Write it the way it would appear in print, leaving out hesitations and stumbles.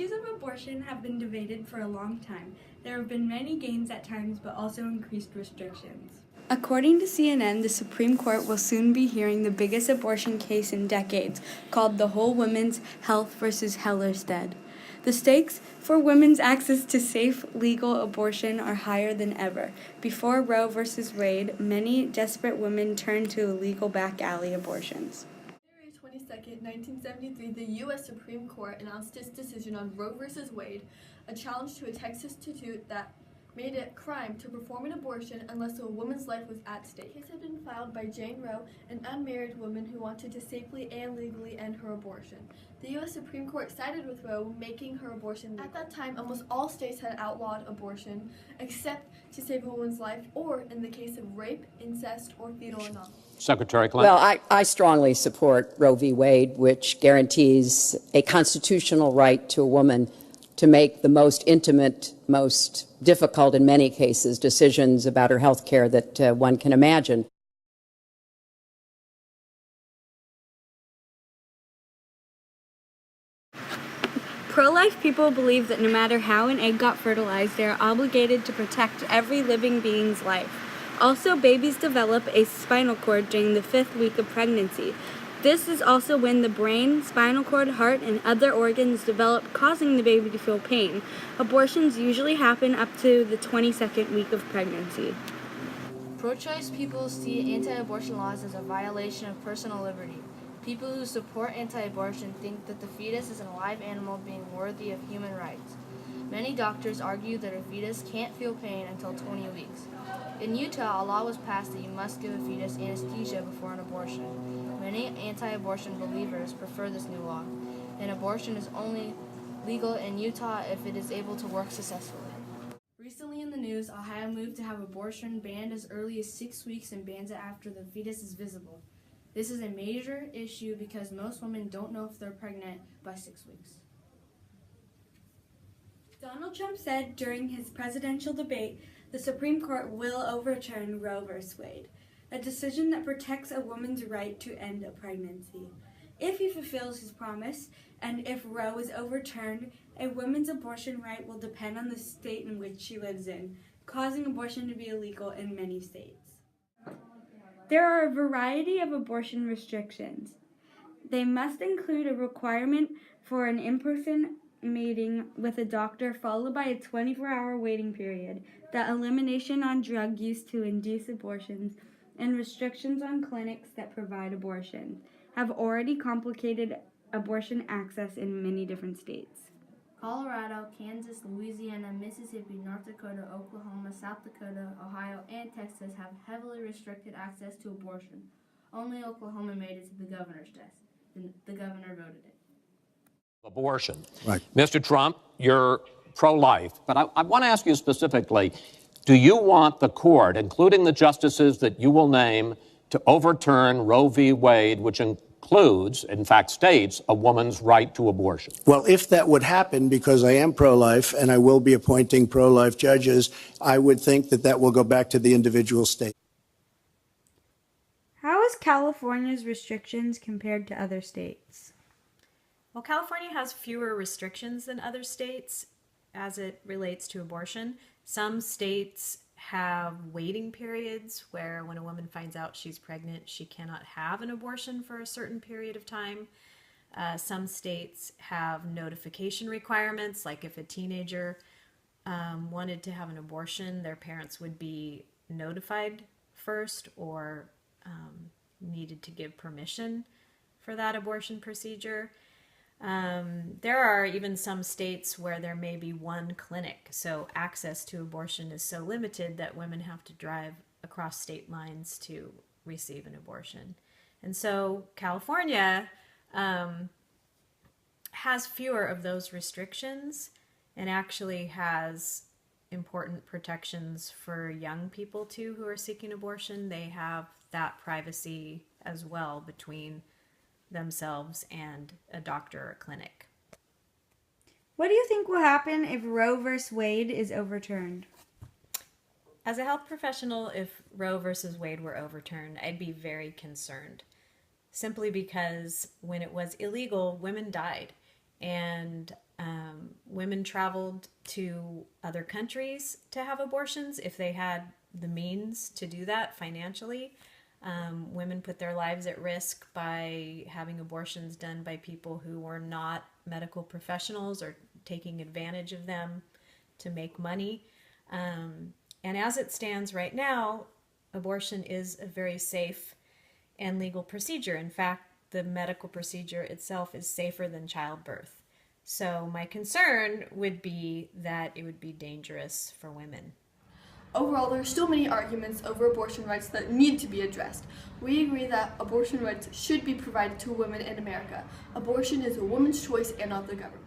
issues of abortion have been debated for a long time. There have been many gains at times, but also increased restrictions. According to CNN, the Supreme Court will soon be hearing the biggest abortion case in decades, called the Whole Women's Health versus Hellerstedt. The stakes for women's access to safe, legal abortion are higher than ever. Before Roe v. Wade, many desperate women turned to illegal back alley abortions. January 22, 1973, the U.S. Supreme Court announced its decision on Roe v. Wade, a challenge to a Texas statute that made it a crime to perform an abortion unless a woman's life was at stake. The case had been filed by Jane Roe, an unmarried woman who wanted to safely and legally end her abortion. The U.S. Supreme Court sided with Roe, making her abortion legal. At that time, almost all states had outlawed abortion, except to save a woman's life, or in the case of rape, incest, or fetal anomaly. Secretary Clinton. Well, I strongly support Roe v. Wade, which guarantees a constitutional right to a woman to make the most intimate, most difficult, in many cases, decisions about her health care that one can imagine. Pro-life people believe that no matter how an egg got fertilized, they are obligated to protect every living being's life. Also, babies develop a spinal cord during the 5th week of pregnancy. This is also when the brain, spinal cord, heart, and other organs develop, causing the baby to feel pain. Abortions usually happen up to the 22nd week of pregnancy. Pro-choice people see anti-abortion laws as a violation of personal liberty. People who support anti-abortion think that the fetus is an alive animal being worthy of human rights. Many doctors argue that a fetus can't feel pain until 20 weeks. In Utah, a law was passed that you must give a fetus anesthesia before an abortion. Many anti-abortion believers prefer this new law. An abortion is only legal in Utah if it is able to work successfully. Recently in the news, Ohio moved to have abortion banned as early as 6 weeks and bans it after the fetus is visible. This is a major issue because most women don't know if they're pregnant by 6 weeks. Donald Trump said during his presidential debate, the Supreme Court will overturn Roe v. Wade, a decision that protects a woman's right to end a pregnancy. If he fulfills his promise, and if Roe is overturned, a woman's abortion right will depend on the state in which she lives in, causing abortion to be illegal in many states. There are a variety of abortion restrictions. They must include a requirement for an in-person meeting with a doctor followed by a 24-hour waiting period, the elimination on drug use to induce abortions, and restrictions on clinics that provide abortion have already complicated abortion access in many different states. Colorado, Kansas, Louisiana, Mississippi, North Dakota, Oklahoma, South Dakota, Ohio, and Texas have heavily restricted access to abortion. Only Oklahoma made it to the governor's desk. The governor voted it. Abortion. Right. Mr. Trump, you're pro-life, but I want to ask you specifically, do you want the court, including the justices that you will name, to overturn Roe v. Wade, which includes, in fact, states a woman's right to abortion? Well, if that would happen, because I am pro-life and I will be appointing pro-life judges, I would think that that will go back to the individual state. How is California's restrictions compared to other states? Well, California has fewer restrictions than other states as it relates to abortion. Some states have waiting periods where when a woman finds out she's pregnant, she cannot have an abortion for a certain period of time. Some states have notification requirements, like if a teenager wanted to have an abortion, their parents would be notified first or needed to give permission for that abortion procedure. There are even some states where there may be one clinic, so access to abortion is so limited that women have to drive across state lines to receive an abortion. And so California has fewer of those restrictions and actually has important protections for young people too who are seeking abortion. They have that privacy as well between themselves and a doctor or clinic. What do you think will happen if Roe v. Wade is overturned? As a health professional, if Roe versus Wade were overturned, I'd be very concerned. Simply because when it was illegal, women died. and women traveled to other countries to have abortions if they had the means to do that financially. Women put their lives at risk by having abortions done by people who were not medical professionals or taking advantage of them to make money. And as it stands right now, abortion is a very safe and legal procedure. In fact, the medical procedure itself is safer than childbirth. So my concern would be that it would be dangerous for women. Overall, there are still many arguments over abortion rights that need to be addressed. We agree that abortion rights should be provided to women in America. Abortion is a woman's choice and not the government.